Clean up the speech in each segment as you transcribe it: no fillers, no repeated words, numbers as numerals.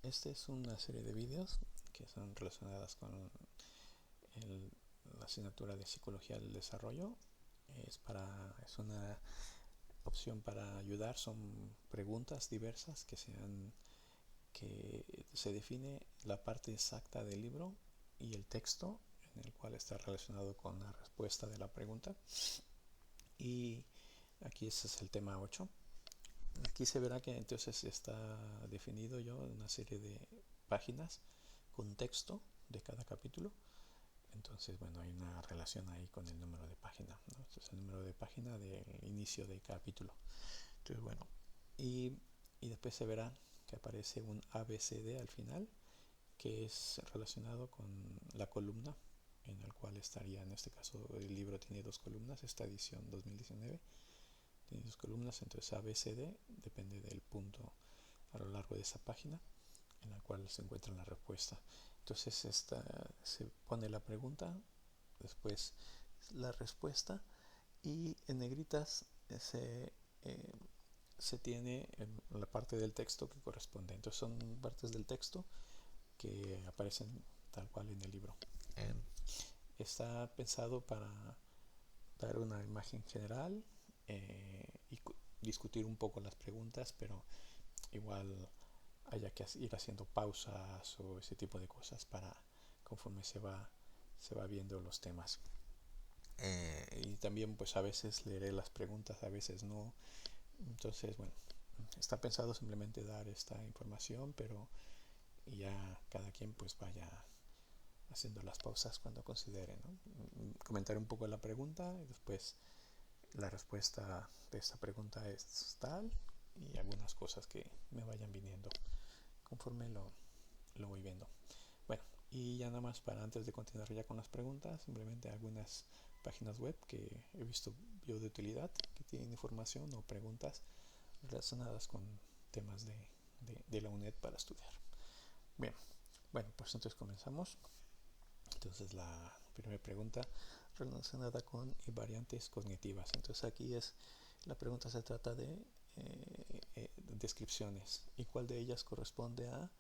Esta es una serie de vídeos que son relacionadas con la asignatura de Psicología del Desarrollo. Es una opción para ayudar, son preguntas diversas que se define la parte exacta del libro y el texto en el cual está relacionado con la respuesta de la pregunta. Y aquí ese es el tema 8. Aquí se verá que entonces está definido yo una serie de páginas con texto de cada capítulo. Entonces, bueno, hay una relación ahí con el número de página, ¿no? Este es el número de página del inicio del capítulo. Entonces, bueno, y después se verá que aparece un ABCD al final, que es relacionado con la columna, en el cual estaría, en este caso, el libro tiene 2 columnas, esta edición 2019 tiene 2 columnas, entonces ABCD depende del punto a lo largo de esa página en la cual se encuentra la respuesta. Entonces se pone la pregunta, después la respuesta, y en negritas se tiene la parte del texto que corresponde. Entonces son partes del texto que aparecen tal cual en el libro. Está pensado para dar una imagen general y discutir un poco las preguntas, pero igual haya que ir haciendo pausas o ese tipo de cosas para conforme se va viendo los temas. Y también pues a veces leeré las preguntas, a veces no. Entonces, bueno, está pensado simplemente dar esta información, pero ya cada quien pues vaya haciendo las pausas cuando considere, ¿no? Comentar un poco la pregunta y después la respuesta de esta pregunta es tal, y algunas cosas que me vayan viniendo conforme lo voy viendo. Bueno, y ya nada más para antes de continuar ya con las preguntas, simplemente algunas páginas web que he visto yo de utilidad, que tienen información o preguntas relacionadas con temas de la UNED para estudiar. Bien, bueno, pues entonces comenzamos. Entonces la primera pregunta relacionada con invariantes cognitivas. Entonces aquí la pregunta se trata de descripciones y cuál de ellas corresponde a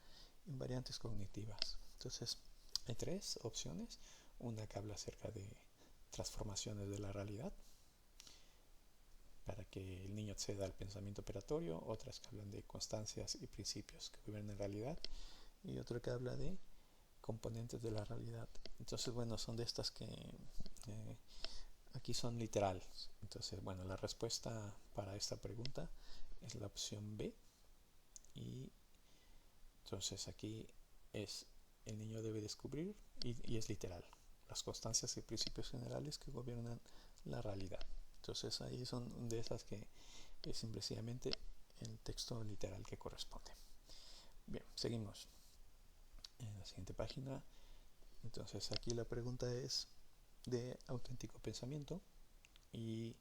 invariantes cognitivas. Entonces hay 3 opciones. Una que habla acerca de transformaciones de la realidad para que el niño acceda al pensamiento operatorio, otras que hablan de constancias y principios que gobiernan la realidad, y otra que habla de componentes de la realidad. Entonces, bueno, son de estas que aquí son literales. Entonces, bueno, la respuesta para esta pregunta es la opción B. Y entonces aquí es el niño debe descubrir, y es literal, las constancias y principios generales que gobiernan la realidad. Entonces ahí son de esas que es simplemente el texto literal que corresponde. Bien, seguimos en la siguiente página. Entonces aquí la pregunta es de auténtico pensamiento y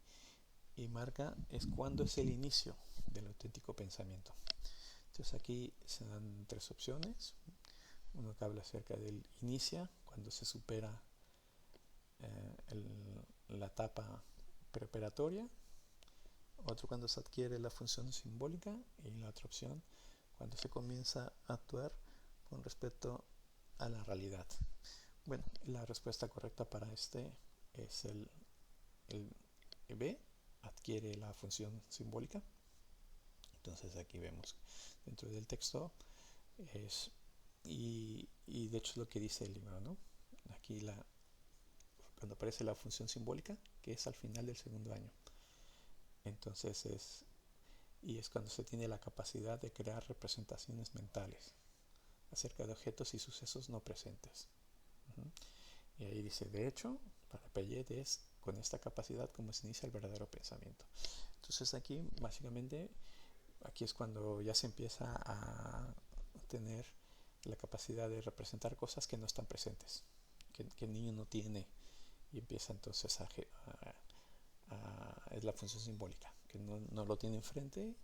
marca es cuándo es el inicio del auténtico pensamiento. Entonces aquí se dan 3 opciones. Uno que habla acerca del inicia, cuando se supera la etapa preoperatoria. Otro cuando se adquiere la función simbólica. Y la otra opción cuando se comienza a actuar con respecto a la realidad. Bueno, la respuesta correcta para este es el B, adquiere la función simbólica. Entonces aquí vemos dentro del texto y de hecho es lo que dice el libro, ¿no? Aquí cuando aparece la función simbólica, que es al final del 2º año. Entonces es cuando se tiene la capacidad de crear representaciones mentales acerca de objetos y sucesos no presentes. Y ahí dice, de hecho, para Piaget es con esta capacidad como se inicia el verdadero pensamiento. Entonces aquí, básicamente, aquí es cuando ya se empieza a tener la capacidad de representar cosas que no están presentes, que el niño no tiene, y empieza entonces es la función simbólica, que no lo tiene enfrente,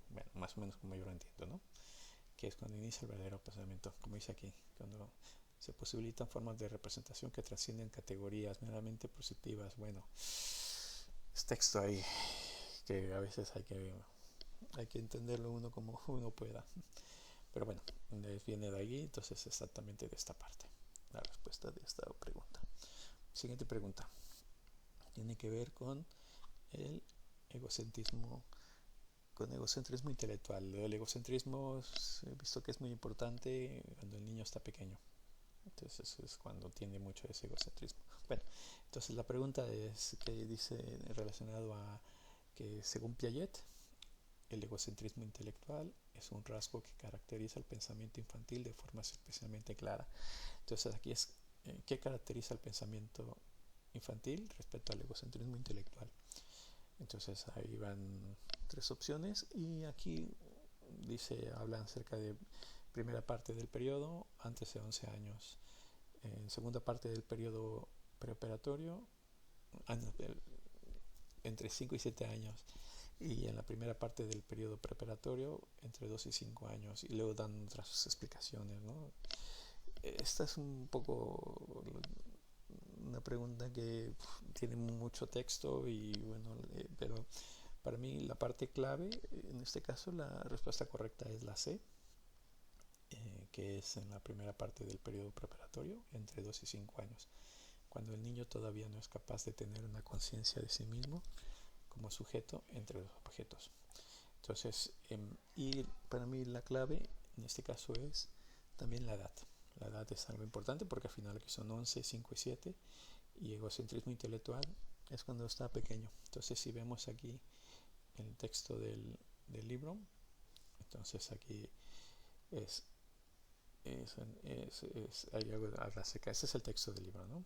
bueno, más o menos como yo lo entiendo, ¿no? Que es cuando inicia el verdadero pensamiento, como dice aquí, cuando se posibilitan formas de representación que trascienden categorías meramente positivas. Bueno, es texto ahí que a veces hay que entenderlo uno como uno pueda. Pero bueno, viene de ahí, entonces exactamente de esta parte, la respuesta de esta pregunta. Siguiente pregunta. Tiene que ver con el egocentrismo, con egocentrismo intelectual. El egocentrismo he visto que es muy importante cuando el niño está pequeño. Entonces es cuando tiene mucho ese egocentrismo. Bueno, entonces la pregunta es que dice relacionado a que según Piaget, el egocentrismo intelectual es un rasgo que caracteriza el pensamiento infantil de forma especialmente clara. Entonces aquí es ¿qué caracteriza el pensamiento infantil respecto al egocentrismo intelectual? Entonces ahí van 3 opciones y aquí hablan acerca de primera parte del periodo antes de 11 años, en segunda parte del periodo preoperatorio entre 5 y 7 años, y en la primera parte del periodo preparatorio entre 2 y 5 años, y luego dan otras explicaciones, ¿no? Esta es un poco una pregunta que tiene mucho texto y bueno, pero para mí la parte clave, en este caso la respuesta correcta es la C, que es en la primera parte del periodo preparatorio entre 2 y 5 años, cuando el niño todavía no es capaz de tener una conciencia de sí mismo como sujeto entre los objetos. Entonces, y para mí la clave en este caso es también la edad. La edad es algo importante porque al final aquí son 11, 5 y 7, y egocentrismo intelectual es cuando está pequeño. Entonces si vemos aquí el texto del libro, entonces aquí hay algo a la seca. Ese es el texto del libro, ¿no?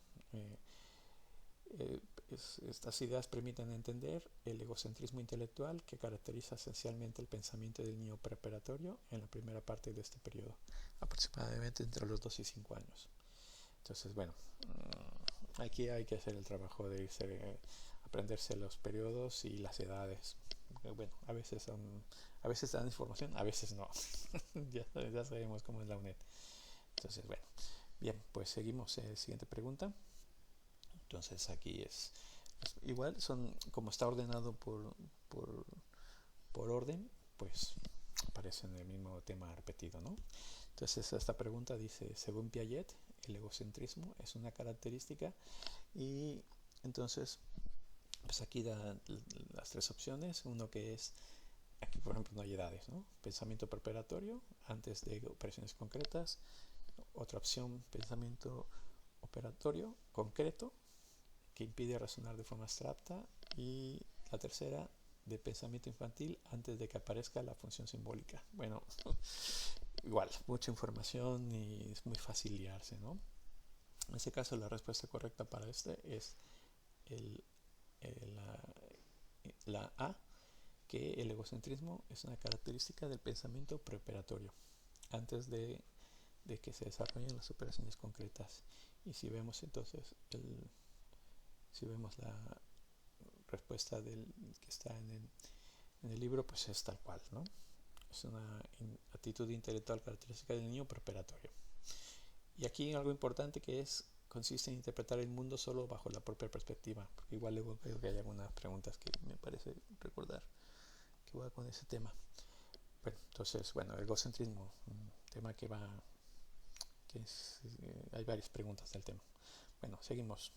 Estas ideas permiten entender el egocentrismo intelectual que caracteriza esencialmente el pensamiento del niño preparatorio en la primera parte de este periodo, aproximadamente entre los 2 y 5 años. Entonces, bueno, aquí hay que hacer el trabajo de aprenderse los periodos y las edades. Bueno, a veces dan información, a veces no. ya sabemos cómo es la UNED. Entonces, bueno, bien, pues seguimos. Siguiente pregunta. Entonces aquí es igual, son como está ordenado por orden, pues aparece en el mismo tema repetido, ¿no? Entonces esta pregunta dice, según Piaget, el egocentrismo es una característica, y entonces pues aquí da las 3 opciones. Uno que es, aquí por ejemplo no hay edades, ¿no? Pensamiento preparatorio antes de operaciones concretas. Otra opción, pensamiento operatorio concreto que impide razonar de forma abstracta, y la tercera, de pensamiento infantil antes de que aparezca la función simbólica. Bueno, igual, mucha información y es muy fácil liarse, ¿no? En este caso la respuesta correcta para este es la A, que el egocentrismo es una característica del pensamiento preoperatorio, antes de que se desarrollen las operaciones concretas. Y si vemos entonces si vemos la respuesta que está en el libro, pues es tal cual, ¿no? Es una actitud intelectual característica del niño preparatorio. Y aquí algo importante que consiste en interpretar el mundo solo bajo la propia perspectiva, porque igual luego creo que hay algunas preguntas que me parece recordar que va con ese tema. Bueno, entonces, bueno, el egocentrismo, un tema hay varias preguntas del tema. Bueno, seguimos.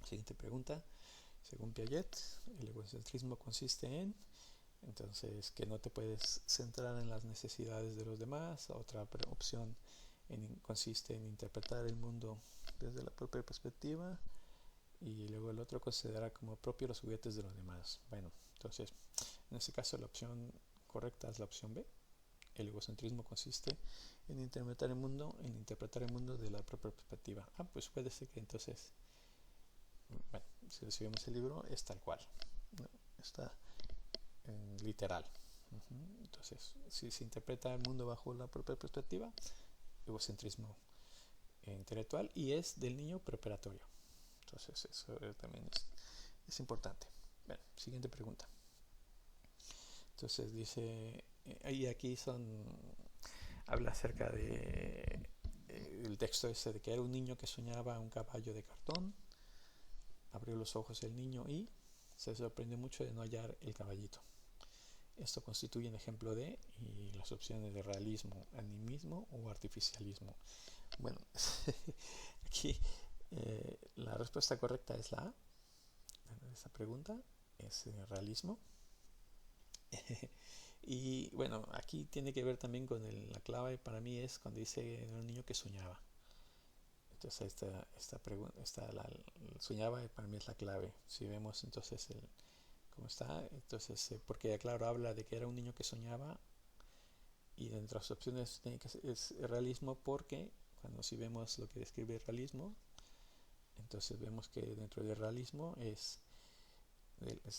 Siguiente pregunta. Según Piaget, el egocentrismo consiste en, entonces, que no te puedes centrar en las necesidades de los demás. Otra opción consiste en interpretar el mundo desde la propia perspectiva, y luego el otro considera como propio los juguetes de los demás. Bueno, entonces, en este caso la opción correcta es la opción B. El egocentrismo consiste en interpretar el mundo de la propia perspectiva. Pues puede ser que entonces, bueno, si vemos el libro es tal cual, ¿no? Está literal. Entonces, si se interpreta el mundo bajo la propia perspectiva, egocentrismo intelectual, y es del niño preparatorio. Entonces, eso también es importante. Bueno, siguiente pregunta. Entonces dice, y aquí habla acerca de el texto ese de que era un niño que soñaba un caballo de cartón. Abrió los ojos el niño y se sorprendió mucho de no hallar el caballito. Esto constituye un ejemplo de, y las opciones de realismo, animismo o artificialismo. Bueno, aquí la respuesta correcta es la A. Esa pregunta es realismo. Y bueno, aquí tiene que ver también con la clave para mí es cuando dice un niño que soñaba. Entonces soñaba para mí es la clave. Si vemos entonces cómo está, entonces porque claro habla de que era un niño que soñaba y dentro de las opciones tiene que es realismo porque cuando si vemos lo que describe el realismo, entonces vemos que dentro del realismo es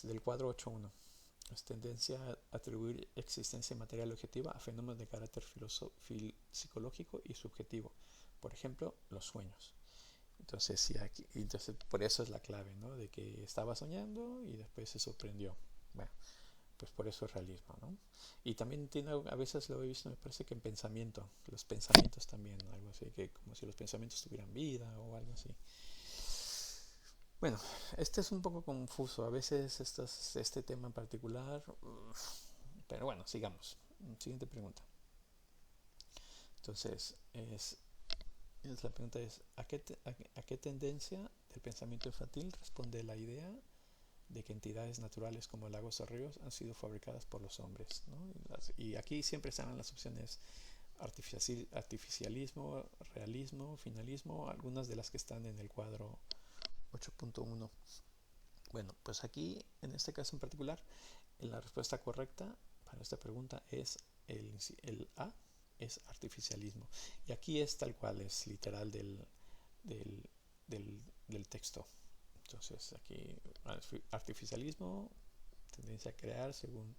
del cuadro 8.1. Es tendencia a atribuir existencia material objetiva a fenómenos de carácter psicológico y subjetivo. Por ejemplo, los sueños. Entonces, sí, entonces por eso es la clave, ¿no? De que estaba soñando y después se sorprendió. Bueno, pues por eso es realismo, ¿no? Y también tiene, a veces lo he visto, me parece que en pensamiento, los pensamientos también, algo así, que como si los pensamientos tuvieran vida o algo así. Bueno, este es un poco confuso, a veces este tema en particular, pero bueno, sigamos. Siguiente pregunta. Entonces, la pregunta es, ¿a qué tendencia del pensamiento infantil responde la idea de que entidades naturales como lagos o ríos han sido fabricadas por los hombres, ¿no? Y aquí siempre están las opciones artificialismo, realismo, finalismo, algunas de las que están en el cuadro 8.1. Bueno, pues aquí, en este caso en particular, la respuesta correcta para esta pregunta es el A, es artificialismo. Y aquí es tal cual, es literal del, del texto. Entonces, aquí artificialismo, tendencia a crear según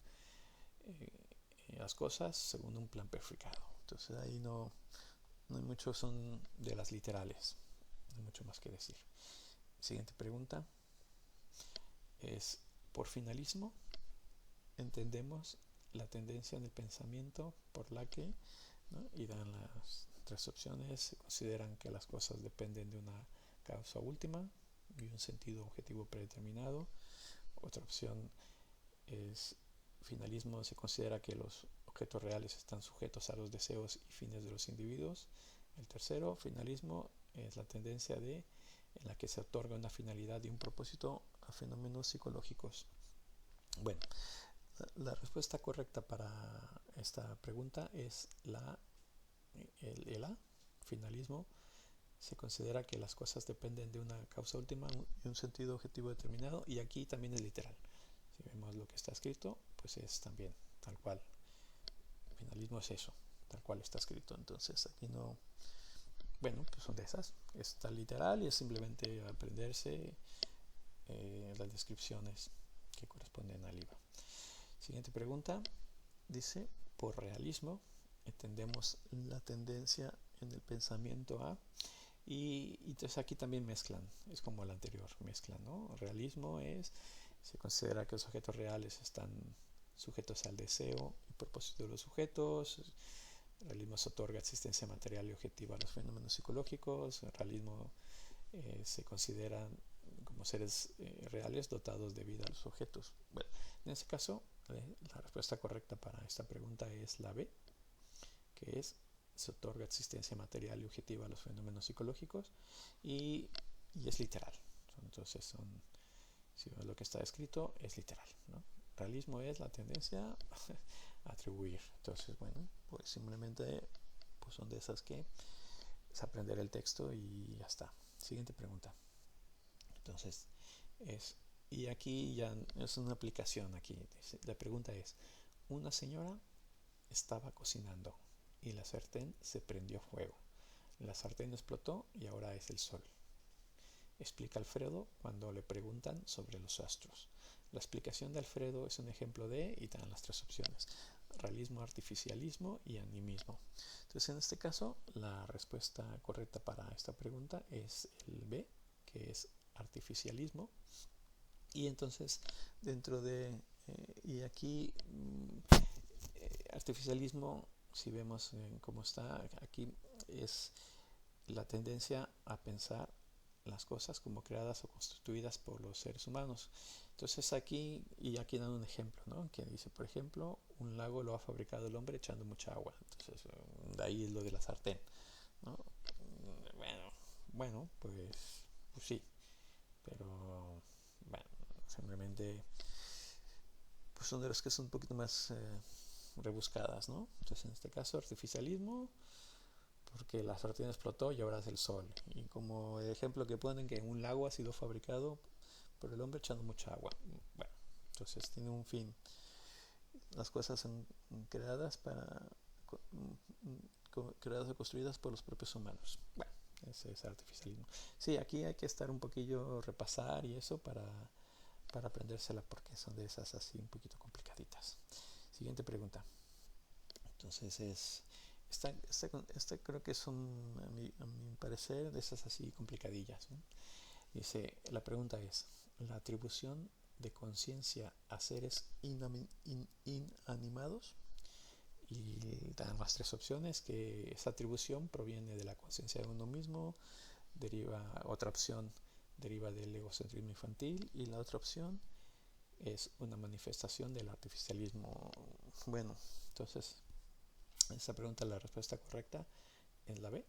las cosas, según un plan prefijado. Entonces, ahí no hay mucho, son de las literales. No hay mucho más que decir. Siguiente pregunta es, por finalismo, entendemos la tendencia en el pensamiento por la que, ¿no? Y dan las tres opciones, se consideran que las cosas dependen de una causa última y un sentido objetivo predeterminado. Otra opción es finalismo, se considera que los objetos reales están sujetos a los deseos y fines de los individuos. El tercero, finalismo, es la tendencia en la que se otorga una finalidad y un propósito a fenómenos psicológicos. Bueno, la respuesta correcta para esta pregunta es el A, finalismo. Se considera que las cosas dependen de una causa última y un sentido objetivo determinado, y aquí también es literal. Si vemos lo que está escrito, pues es también tal cual. Finalismo es eso, tal cual está escrito. Entonces aquí no, bueno, pues son de esas. Está literal y es simplemente aprenderse las descripciones que corresponden al libro. Siguiente pregunta. Dice, por realismo entendemos la tendencia en el pensamiento a, y entonces aquí también mezclan, es como el anterior, mezclan, ¿no? Realismo se considera que los objetos reales están sujetos al deseo y propósito de los sujetos. El realismo se otorga existencia material y objetiva a los fenómenos psicológicos. El realismo se consideran como seres reales dotados de vida a los objetos. Bueno, en este caso, la respuesta correcta para esta pregunta es la B, que se otorga existencia material y objetiva a los fenómenos psicológicos, y es literal. Entonces, si ves lo que está escrito, es literal, ¿no? Realismo es la tendencia a atribuir. Entonces, bueno, pues simplemente pues son de esas que es aprender el texto y ya está. Siguiente pregunta. Entonces, y aquí ya es una aplicación. Aquí la pregunta es, una señora estaba cocinando y la sartén se prendió fuego. La sartén explotó y ahora es el sol. Explica Alfredo cuando le preguntan sobre los astros. La explicación de Alfredo es un ejemplo de, y dan las tres opciones, realismo, artificialismo y animismo. Entonces, en este caso, la respuesta correcta para esta pregunta es el B, que es artificialismo. Y entonces, dentro de, y aquí, artificialismo, si vemos cómo está aquí, es la tendencia a pensar las cosas como creadas o constituidas por los seres humanos. Entonces aquí dan un ejemplo, ¿no? Que dice, por ejemplo, un lago lo ha fabricado el hombre echando mucha agua. Entonces, de ahí es lo de la sartén, ¿no? Bueno, pues sí, pero bueno, simplemente pues son de las que son un poquito más rebuscadas, ¿no? Entonces, en este caso, artificialismo, porque la sartén explotó y ahora es el sol. Y como el ejemplo que ponen, que un lago ha sido fabricado por el hombre echando mucha agua. Bueno, entonces tiene un fin. Las cosas son creadas creadas o construidas por los propios humanos. Bueno, ese es artificialismo. Sí, aquí hay que estar un poquillo, repasar y eso para aprendérsela, porque son de esas así un poquito complicaditas. Siguiente pregunta. Entonces esta creo que son, a mi parecer, de esas así complicadillas, ¿no? Dice, la pregunta es, ¿la atribución de conciencia a seres inanimados? Y dan las tres opciones, que esa atribución proviene de la conciencia de uno mismo, otra opción deriva del egocentrismo infantil, y la otra opción es una manifestación del artificialismo. Bueno, entonces esa pregunta, la respuesta correcta es la B.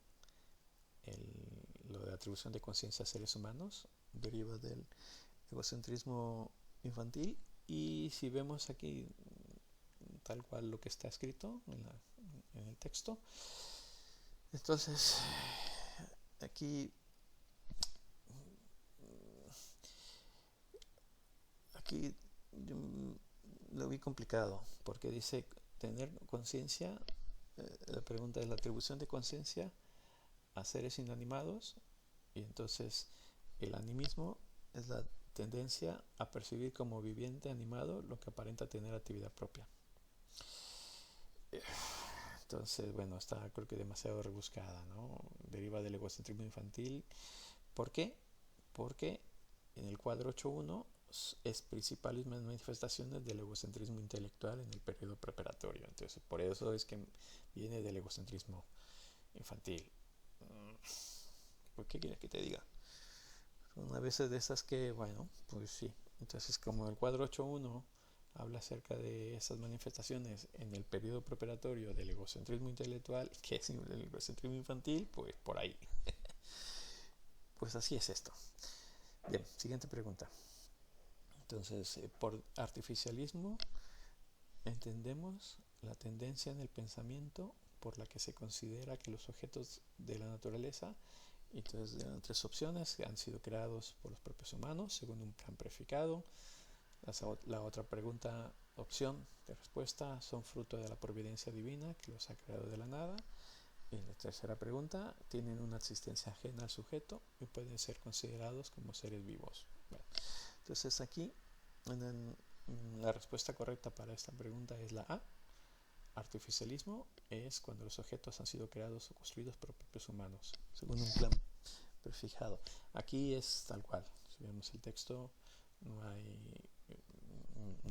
Lo de atribución de conciencia a seres humanos deriva del egocentrismo infantil, y si vemos aquí tal cual lo que está escrito en el texto, entonces aquí yo lo vi complicado, porque dice tener conciencia. La pregunta es la atribución de conciencia a seres inanimados, y entonces el animismo es la tendencia a percibir como viviente animado lo que aparenta tener actividad propia. Entonces, bueno, está creo que demasiado rebuscada, ¿no? Deriva del egocentrismo infantil. ¿Por qué? Porque en el cuadro 8.1 es principales manifestaciones del egocentrismo intelectual en el periodo preparatorio. Entonces, por eso es que viene del egocentrismo infantil. ¿Por qué quieres que te diga? Son a veces de esas que, bueno, pues sí. Entonces, como el cuadro 8.1 habla acerca de esas manifestaciones en el periodo preparatorio del egocentrismo intelectual, que es el egocentrismo infantil, pues por ahí. Pues así es esto. Bien, siguiente pregunta. Entonces, por artificialismo entendemos la tendencia en el pensamiento por la que se considera que los objetos de la naturaleza, entonces eran tres opciones, que han sido creados por los propios humanos según un plan prefijado. La otra pregunta, opción de respuesta, son fruto de la providencia divina que los ha creado de la nada. Y la tercera pregunta, tienen una existencia ajena al sujeto y pueden ser considerados como seres vivos. Bueno, entonces aquí la respuesta correcta para esta pregunta es la A. Artificialismo es cuando los objetos han sido creados o construidos por propios humanos según un plan prefijado. Aquí es tal cual. Si vemos el texto, no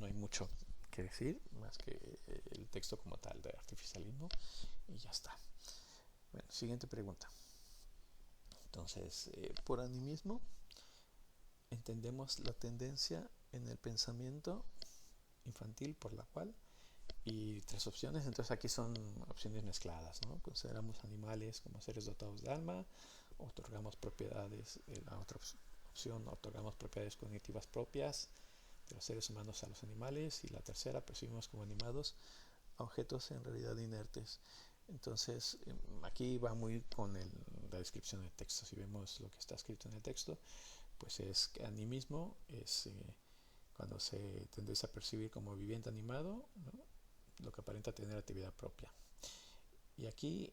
hay mucho que decir más que el texto como tal de artificialismo, y ya está. Bueno, siguiente pregunta. Entonces, por animismo entendemos la tendencia en el pensamiento infantil por la cual, y tres opciones. Entonces aquí son opciones mezcladas, ¿no? Consideramos animales como seres dotados de alma, otorgamos propiedades, la otra opción, otorgamos propiedades cognitivas propias de los seres humanos a los animales, y la tercera, percibimos como animados a objetos en realidad inertes. Entonces aquí va muy con la descripción del texto. Si vemos lo que está escrito en el texto, pues es que animismo es cuando se tendencia a percibir como viviente animado, ¿no? Lo que aparenta tener actividad propia. Y aquí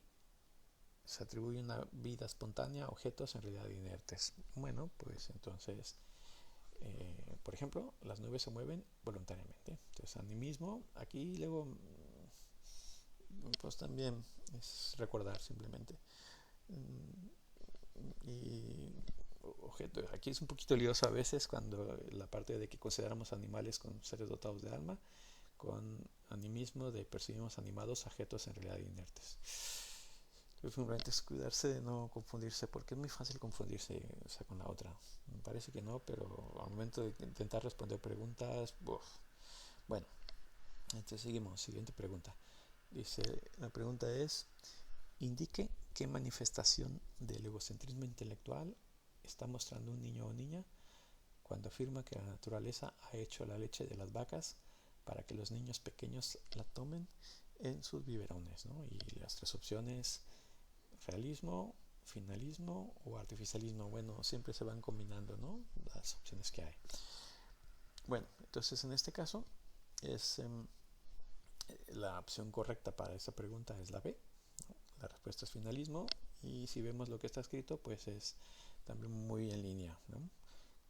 se atribuye una vida espontánea a objetos en realidad inertes. Bueno, pues entonces, por ejemplo, las nubes se mueven voluntariamente. Entonces, animismo, aquí luego, pues también es recordar simplemente. Y objeto, aquí es un poquito lioso a veces cuando la parte de que consideramos animales con seres dotados de alma, con animismo de percibimos animados objetos en realidad inertes. Simplemente es cuidarse de no confundirse, porque es muy fácil confundirse, o sea, con la otra. Me parece que no, pero al momento de intentar responder preguntas, uf. Bueno, entonces seguimos. Siguiente pregunta. Dice, la pregunta es, indique qué manifestación del egocentrismo intelectual está mostrando un niño o niña cuando afirma que la naturaleza ha hecho la leche de las vacas para que los niños pequeños la tomen en sus biberones, ¿no? Y las tres opciones: realismo, finalismo o artificialismo. Bueno, siempre se van combinando, ¿no? Las opciones que hay. Bueno, entonces en este caso es la opción correcta para esta pregunta es la B, ¿no? La respuesta es finalismo, y si vemos lo que está escrito, pues es también muy en línea, ¿no?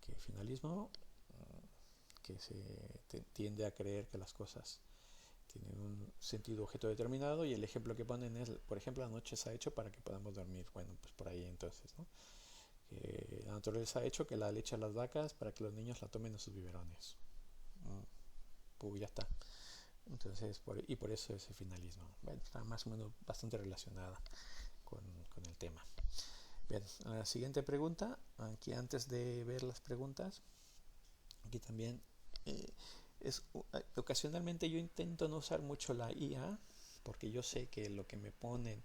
Que finalismo, que se tiende a creer que las cosas tienen un sentido objeto determinado, y el ejemplo que ponen es, por ejemplo, la noche se ha hecho para que podamos dormir. Bueno, pues por ahí entonces, ¿no? La naturaleza ha hecho que la leche a las vacas para que los niños la tomen en sus biberones. Pues ya está. Entonces, y por eso ese finalismo. Bueno, está más o menos bastante relacionada con el tema. Bien, la siguiente pregunta, aquí antes de ver las preguntas, aquí también ocasionalmente yo intento no usar mucho la IA, porque yo sé que lo que me ponen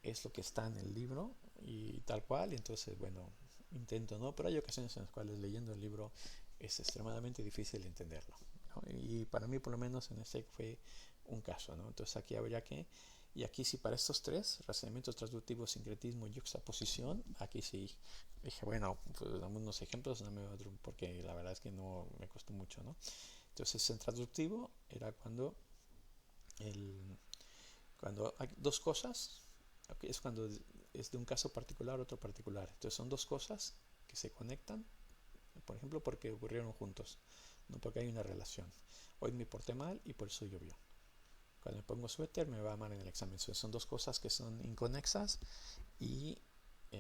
es lo que está en el libro y tal cual, entonces bueno, intento no, pero hay ocasiones en las cuales leyendo el libro es extremadamente difícil entenderlo, ¿no? Y para mí por lo menos en este fue un caso, ¿no? Entonces aquí habría que, y aquí sí, para estos tres, razonamiento traductivo, sincretismo y juxtaposición, aquí sí dije, bueno, pues dame unos ejemplos, dame otro, porque la verdad es que no me costó mucho, ¿no? Entonces en traductivo era cuando hay dos cosas, es cuando es de un caso particular a otro particular. Entonces son dos cosas que se conectan, por ejemplo, porque ocurrieron juntos, no porque hay una relación. Hoy me porté mal y por eso llovió. Cuando me pongo suéter me va mal en el examen. Entonces son dos cosas que son inconexas y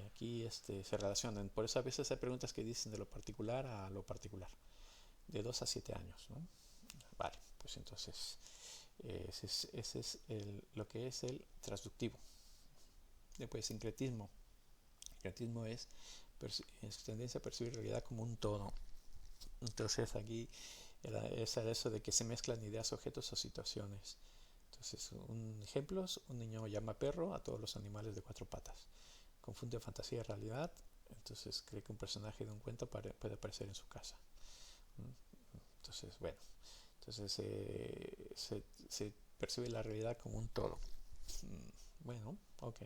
aquí se relacionan. Por eso a veces hay preguntas que dicen de lo particular a lo particular, de 2 a 7 años, ¿no? Vale, pues entonces ese es lo que es el transductivo. Después, sincretismo. Sincretismo es tendencia a percibir realidad como un todo. Entonces aquí es eso de que se mezclan ideas, objetos o situaciones. Entonces, ejemplos: un niño llama perro a todos los animales de cuatro patas. Confunde fantasía y realidad, entonces cree que un personaje de un cuento puede aparecer en su casa. Entonces, bueno, entonces se percibe la realidad como un todo. Bueno, ok.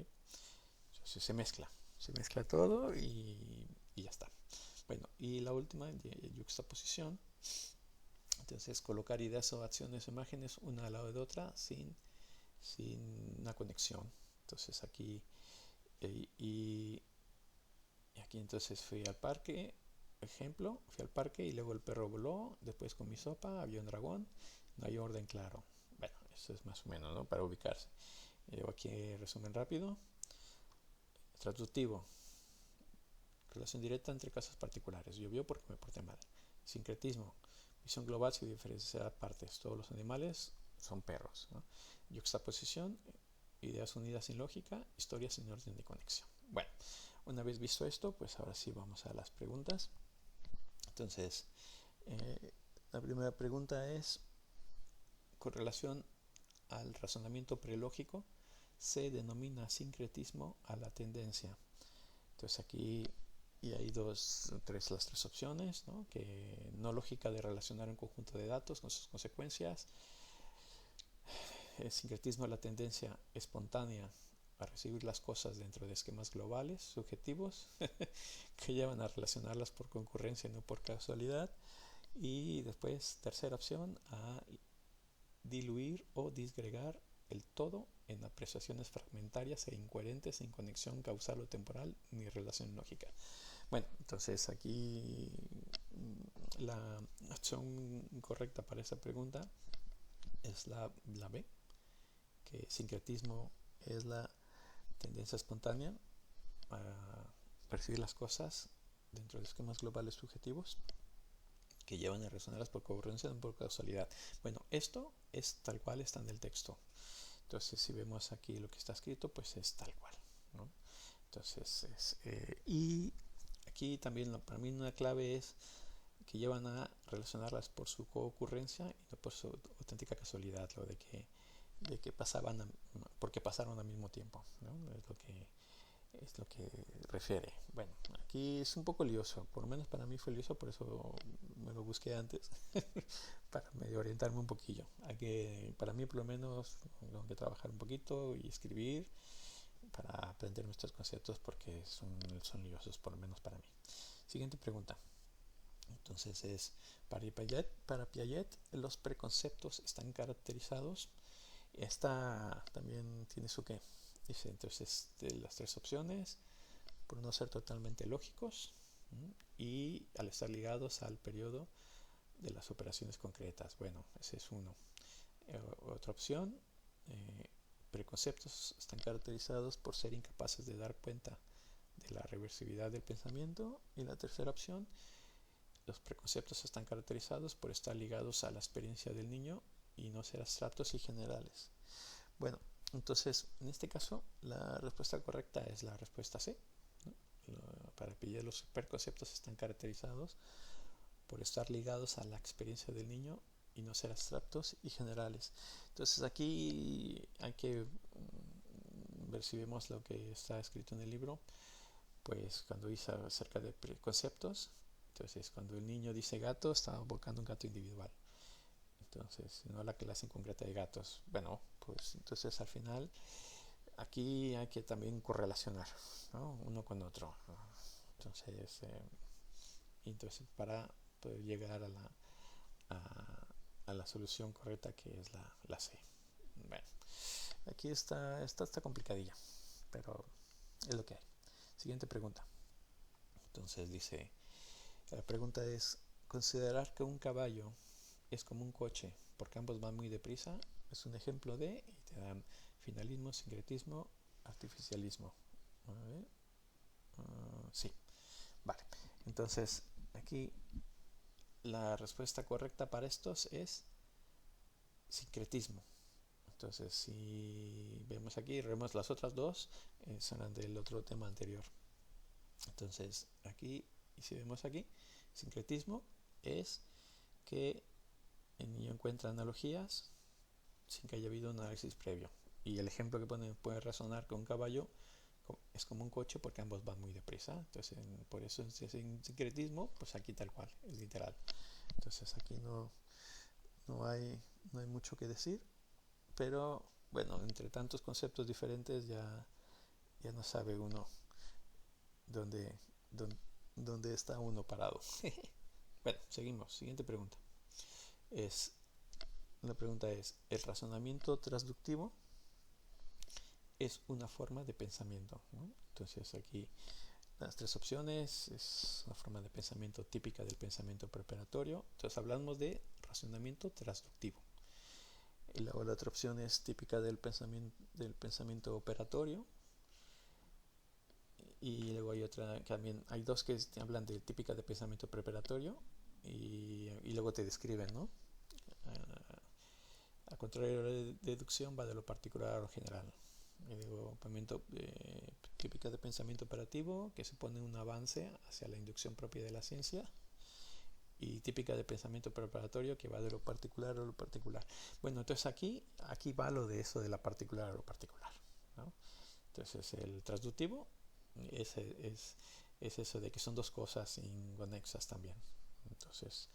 Entonces se mezcla todo y ya está. Bueno, y la última, yuxtaposición. Entonces, colocar ideas o acciones o imágenes una al lado de otra sin una conexión. Entonces aquí y aquí entonces fui al parque, ejemplo, fui al parque y luego el perro voló, después con mi sopa había un dragón, no hay orden claro. Bueno, eso es más o menos, ¿no? Para ubicarse. Llevo aquí resumen rápido. Traductivo: relación directa entre casos particulares. Llovió porque me porté mal. Sincretismo: visión global sin diferenciar partes. Todos los animales son perros, ¿no? Yuxtaposición: ideas unidas sin lógica, historias sin orden de conexión. Bueno, una vez visto esto, pues ahora sí vamos a las preguntas. Entonces, la primera pregunta es, con relación al razonamiento prelógico, se denomina sincretismo a la tendencia. Entonces aquí y hay las tres opciones, ¿no? Que no lógica de relacionar un conjunto de datos con sus consecuencias. El sincretismo es la tendencia espontánea a recibir las cosas dentro de esquemas globales, subjetivos, que llevan a relacionarlas por concurrencia y no por casualidad. Y después, tercera opción, a diluir o disgregar el todo en apreciaciones fragmentarias e incoherentes sin conexión causal o temporal ni relación lógica. Bueno, entonces aquí la opción correcta para esa pregunta es la B, que sincretismo es la tendencia espontánea a percibir las cosas dentro de esquemas globales subjetivos que llevan a resonarlas por concurrencia, no por casualidad. Bueno, esto es tal cual está en el texto. Entonces, si vemos aquí lo que está escrito, pues es tal cual, ¿no? Entonces, y aquí también para mí una clave es que llevan a relacionarlas por su coocurrencia y no por su auténtica casualidad, lo de que pasaban porque pasaron al mismo tiempo, ¿no? Es lo que refiere. Bueno, aquí es un poco lioso, por lo menos para mí fue lioso, por eso me lo busqué antes, para medio orientarme un poquillo. Para mí por lo menos tengo que trabajar un poquito y escribir para aprender nuestros conceptos porque son liosos, por lo menos para mí. Siguiente pregunta. Entonces para Piaget los preconceptos están caracterizados. Esta también tiene su qué. Dice entonces de las tres opciones, por no ser totalmente lógicos y al estar ligados al periodo de las operaciones concretas. Bueno, ese es uno. Otra opción, preconceptos están caracterizados por ser incapaces de dar cuenta de la reversibilidad del pensamiento. Y la tercera opción, los preconceptos están caracterizados por estar ligados a la experiencia del niño y no ser abstractos y generales. Bueno, entonces en este caso la respuesta correcta es la respuesta C, ¿no? Para Piaget los preconceptos están caracterizados por estar ligados a la experiencia del niño y no ser abstractos y generales. Entonces aquí hay que ver si vemos lo que está escrito en el libro. Pues cuando dice acerca de preconceptos, entonces cuando el niño dice gato, está evocando un gato individual. Entonces, no la clase en concreta de gatos. Bueno, pues entonces al final aquí hay que también correlacionar, ¿no? Uno con otro. Entonces para poder llegar a la solución correcta que es la C. Bueno, aquí está complicadilla, pero es lo que hay. Siguiente pregunta. Entonces dice, la pregunta es, ¿considerar que un caballo es como un coche porque ambos van muy deprisa? Es un ejemplo de, y te dan finalismo, sincretismo, artificialismo. A ver. Sí, vale. Entonces, aquí la respuesta correcta para estos es sincretismo. Entonces, si vemos aquí, vemos las otras dos, son del otro tema anterior. Entonces, aquí, y si vemos aquí, sincretismo es que el niño encuentra analogías sin que haya habido un análisis previo. Y el ejemplo que puede razonar con un caballo es como un coche porque ambos van muy deprisa. Entonces, por eso es sincretismo, pues aquí tal cual, es literal. Entonces, aquí no hay mucho que decir, pero bueno, entre tantos conceptos diferentes ya no sabe uno dónde, dónde está uno parado. Bueno, seguimos. Siguiente pregunta. La pregunta es, ¿el razonamiento transductivo es una forma de pensamiento? ¿No? Entonces aquí las tres opciones es una forma de pensamiento típica del pensamiento preparatorio. Entonces hablamos de razonamiento transductivo. Y luego la otra opción es típica del pensamiento operatorio. Y luego hay otra, también hay dos que hablan de típica de pensamiento preparatorio y luego te describen, ¿no? Al contrario de la deducción va de lo particular a lo general. Y luego típica de pensamiento operativo que supone un avance hacia la inducción propia de la ciencia, y típica de pensamiento preparatorio que va de lo particular a lo particular. Bueno, entonces aquí va lo de eso de la particular a lo particular, ¿no? Entonces el transductivo es eso de que son dos cosas inconexas también. Entonces,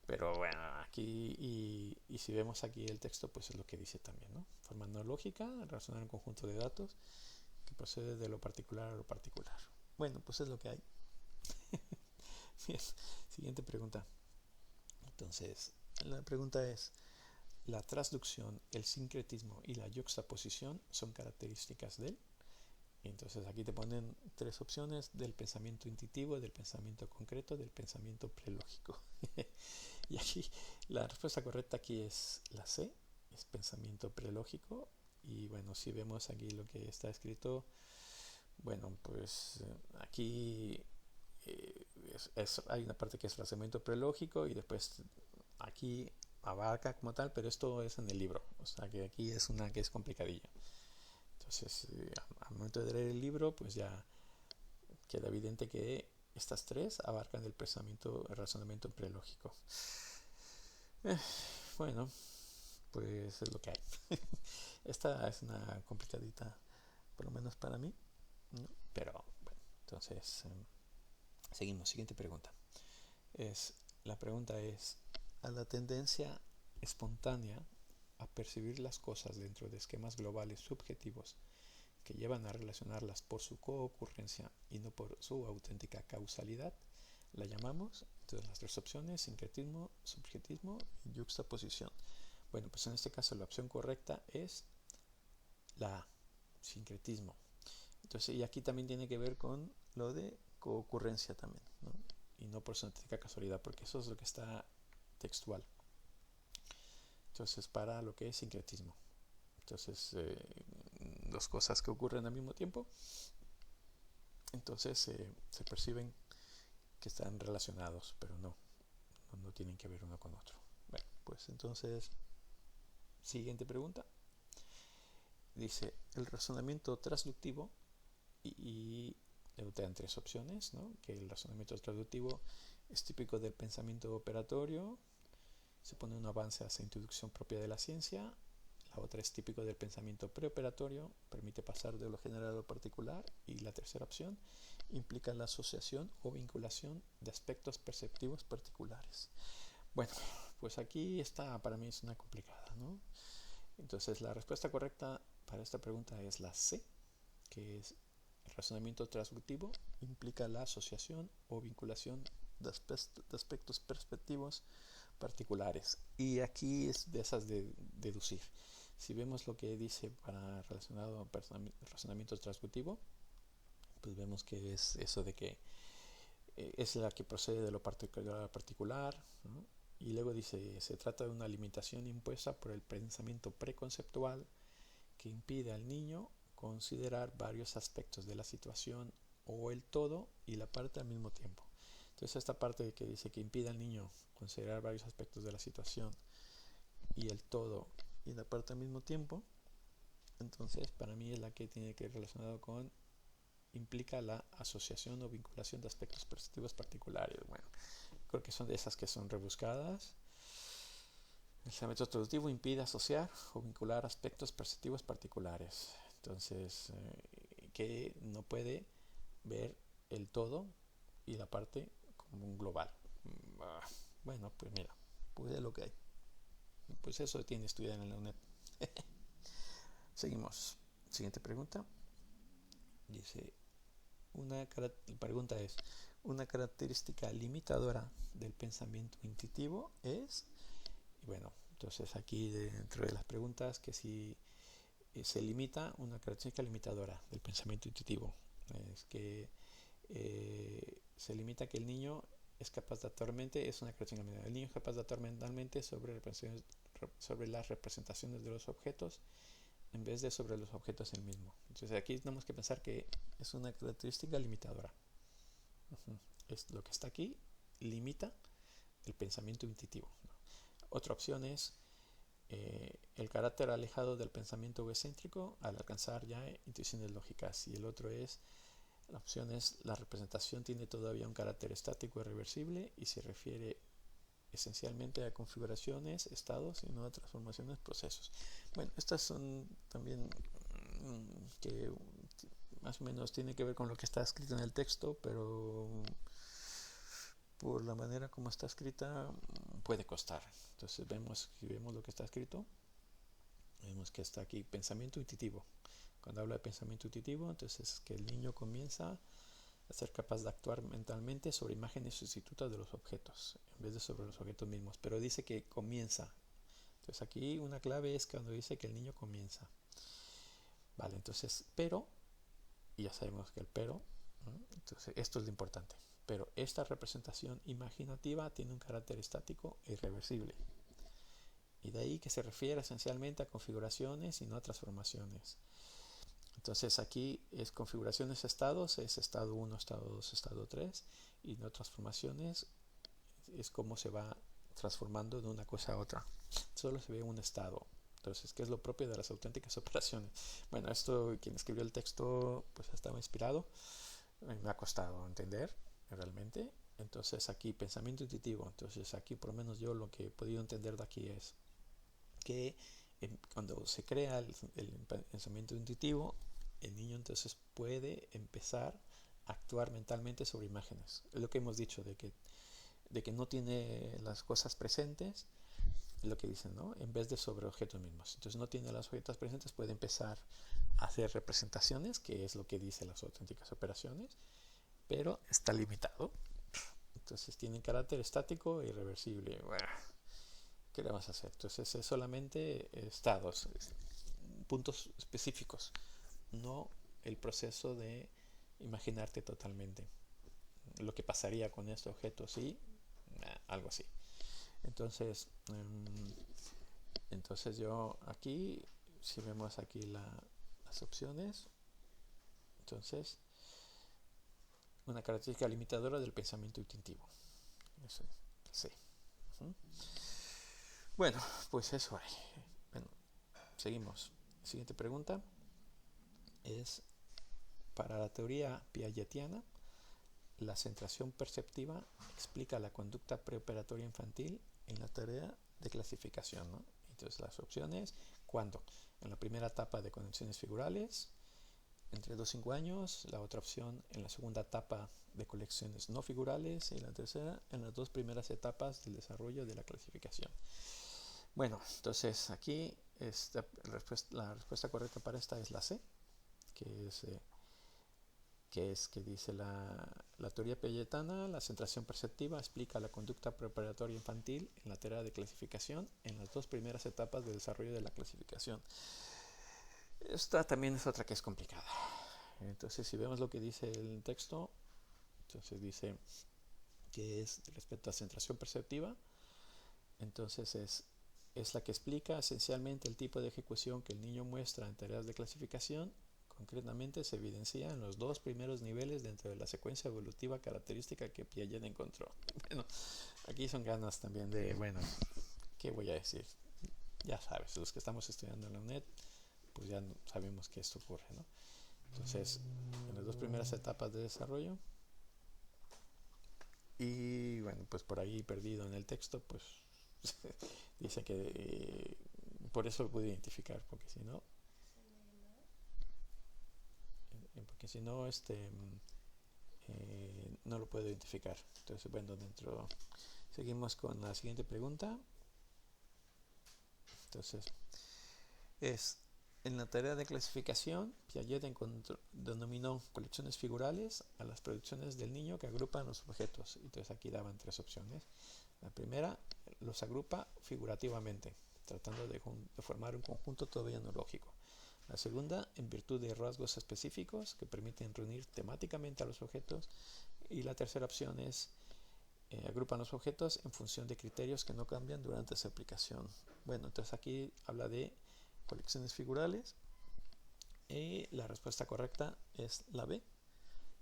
pero bueno, aquí y si vemos aquí el texto, pues es lo que dice también, ¿no? Forma no lógica, razonar un conjunto de datos que procede de lo particular a lo particular. Bueno, pues es lo que hay. Bien, siguiente pregunta. Entonces, la pregunta es, ¿la transducción, el sincretismo y la yuxtaposición son características de él? Entonces aquí te ponen tres opciones: del pensamiento intuitivo, del pensamiento concreto, del pensamiento prelógico. Y aquí la respuesta correcta aquí es la C, es pensamiento prelógico. Y bueno, si vemos aquí lo que está escrito, bueno, pues aquí hay una parte que es razonamiento prelógico y después aquí abarca como tal, pero esto es en el libro, o sea que aquí es una que es complicadilla. Entonces, al momento de leer el libro, pues ya queda evidente que estas tres abarcan el pensamiento, el razonamiento prelógico. Bueno, pues es lo que hay. Esta es una complicadita, por lo menos para mí, ¿no? Pero bueno, entonces seguimos. Siguiente pregunta. La pregunta es, a la tendencia espontánea a percibir las cosas dentro de esquemas globales subjetivos que llevan a relacionarlas por su coocurrencia y no por su auténtica causalidad, la llamamos, entonces las tres opciones, sincretismo, subjetismo y yuxtaposición. Bueno, pues en este caso la opción correcta es la A, sincretismo. Entonces, y aquí también tiene que ver con lo de coocurrencia también, ¿no? Y no por su auténtica casualidad, porque eso es lo que está textual. Entonces, para lo que es sincretismo. Entonces, dos cosas que ocurren al mismo tiempo, entonces se perciben que están relacionados, pero no tienen que ver uno con otro. Bueno, pues entonces, siguiente pregunta. Dice, el razonamiento transductivo y te dan tres opciones, ¿no? Que el razonamiento transductivo es típico del pensamiento operatorio, se pone un avance hacia introducción propia de la ciencia. La otra es típico del pensamiento preoperatorio, permite pasar de lo general a lo particular. Y la tercera opción implica la asociación o vinculación de aspectos perceptivos particulares. Bueno, pues aquí está, para mí es una complicada, ¿no? Entonces la respuesta correcta para esta pregunta es la C, que es el razonamiento transductivo implica la asociación o vinculación de aspectos perspectivos particulares. Y aquí es de esas de deducir. Si vemos lo que dice para relacionado razonamiento transdutivo, pues vemos que es eso de que es la que procede de lo particular a particular, ¿no? Y luego dice, se trata de una limitación impuesta por el pensamiento preconceptual que impide al niño considerar varios aspectos de la situación o el todo y la parte al mismo tiempo. Entonces esta parte que dice que impide al niño considerar varios aspectos de la situación y el todo y la parte al mismo tiempo, entonces para mí es la que tiene que ver relacionado con implica la asociación o vinculación de aspectos perceptivos particulares. Bueno, creo que son de esas que son rebuscadas. El pensamiento traductivo impide asociar o vincular aspectos perceptivos particulares. Entonces, que no puede ver el todo y la parte como un global. Bueno, pues mira, pues es lo que hay. Pues eso tiene estudiado en la UNED. Seguimos. Siguiente pregunta. Dice, la pregunta es, una característica limitadora del pensamiento intuitivo es, y bueno, entonces aquí dentro de las preguntas que si se limita, una característica limitadora del pensamiento intuitivo es que se limita que el niño es capaz de actuar mentalmente, es una característica limitadora. El niño es capaz de actuar mentalmente sobre las representaciones de los objetos en vez de sobre los objetos en mismo. Entonces aquí tenemos que pensar que es una característica limitadora. Es lo que está aquí limita el pensamiento intuitivo, ¿no? Otra opción es el carácter alejado del pensamiento egocéntrico al alcanzar ya intuiciones lógicas. Y el otro es, la opción es, la representación tiene todavía un carácter estático y reversible y se refiere esencialmente a configuraciones, estados y no a transformaciones, procesos. Bueno, estas son también que más o menos tiene que ver con lo que está escrito en el texto, pero por la manera como está escrita puede costar. Entonces si vemos lo que está escrito, vemos que está aquí pensamiento intuitivo. Cuando habla de pensamiento intuitivo, entonces es que el niño comienza a ser capaz de actuar mentalmente sobre imágenes sustitutas de los objetos, en vez de sobre los objetos mismos. Pero dice que comienza. Entonces aquí una clave es cuando dice que el niño comienza. Vale, entonces, pero, y ya sabemos que el pero, ¿no? Entonces esto es lo importante. Pero esta representación imaginativa tiene un carácter estático e irreversible. Y de ahí que se refiere esencialmente a configuraciones y no a transformaciones. Entonces aquí es configuraciones estados, es estado 1, estado 2, estado 3, y no transformaciones es cómo se va transformando de una cosa a otra. Solo se ve un estado. Entonces, ¿qué es lo propio de las auténticas operaciones? Bueno, esto, quien escribió el texto, pues estaba inspirado. Me ha costado entender realmente. Entonces, aquí, pensamiento intuitivo. Entonces, aquí, por lo menos yo lo que he podido entender de aquí es que cuando se crea el pensamiento intuitivo, el niño entonces puede empezar a actuar mentalmente sobre imágenes. Es lo que hemos dicho, de que no tiene las cosas presentes, lo que dicen, ¿no? En vez de sobre objetos mismos. Entonces no tiene las objetos presentes, puede empezar a hacer representaciones, que es lo que dicen las auténticas operaciones, pero está limitado. Entonces tiene carácter estático e irreversible. Bueno, ¿qué le vamos a hacer? Entonces es solamente estados, puntos específicos, no el proceso de imaginarte totalmente lo que pasaría con este objeto, sí, algo así. Entonces, yo aquí, si vemos aquí las opciones, entonces, una característica limitadora del pensamiento instintivo. Eso, sí. Bueno, pues eso hay. Bueno, seguimos. Siguiente pregunta es, para la teoría piagetiana, la centración perceptiva explica la conducta preoperatoria infantil en la tarea de clasificación, ¿no? Entonces las opciones, ¿cuándo? En la primera etapa de conexiones figurales, entre 2 y 5 años, la otra opción en la segunda etapa de colecciones no figurales y la tercera en las 2 primeras etapas del desarrollo de la clasificación. Bueno, entonces aquí la respuesta correcta para esta es la C, que dice la teoría piagetana, la centración perceptiva explica la conducta preparatoria infantil en la tarea de clasificación en las 2 primeras etapas de desarrollo de la clasificación. Esta también es otra que es complicada. Entonces, si vemos lo que dice el texto, entonces dice que es respecto a centración perceptiva, entonces es la que explica esencialmente el tipo de ejecución que el niño muestra en tareas de clasificación. Concretamente se evidencia en los 2 primeros niveles dentro de la secuencia evolutiva característica que Piaget encontró. Bueno, aquí son ganas también de, bueno, ¿qué voy a decir? Ya sabes, los que estamos estudiando en la UNED, pues ya sabemos que esto ocurre, ¿no? Entonces, en las 2 primeras etapas de desarrollo, y bueno, pues por ahí perdido en el texto, pues dice que por eso lo pude identificar, porque si no, no lo puedo identificar. Entonces, bueno, seguimos con la siguiente pregunta. Entonces, en la tarea de clasificación, Piaget denominó colecciones figurales a las producciones del niño que agrupan los objetos. Entonces aquí daban 3 opciones. La primera los agrupa figurativamente, tratando de formar un conjunto todavía no lógico. La segunda, en virtud de rasgos específicos que permiten reunir temáticamente a los objetos. Y la tercera opción es, agrupan los objetos en función de criterios que no cambian durante su aplicación. Bueno, entonces aquí habla de colecciones figurales y la respuesta correcta es la B,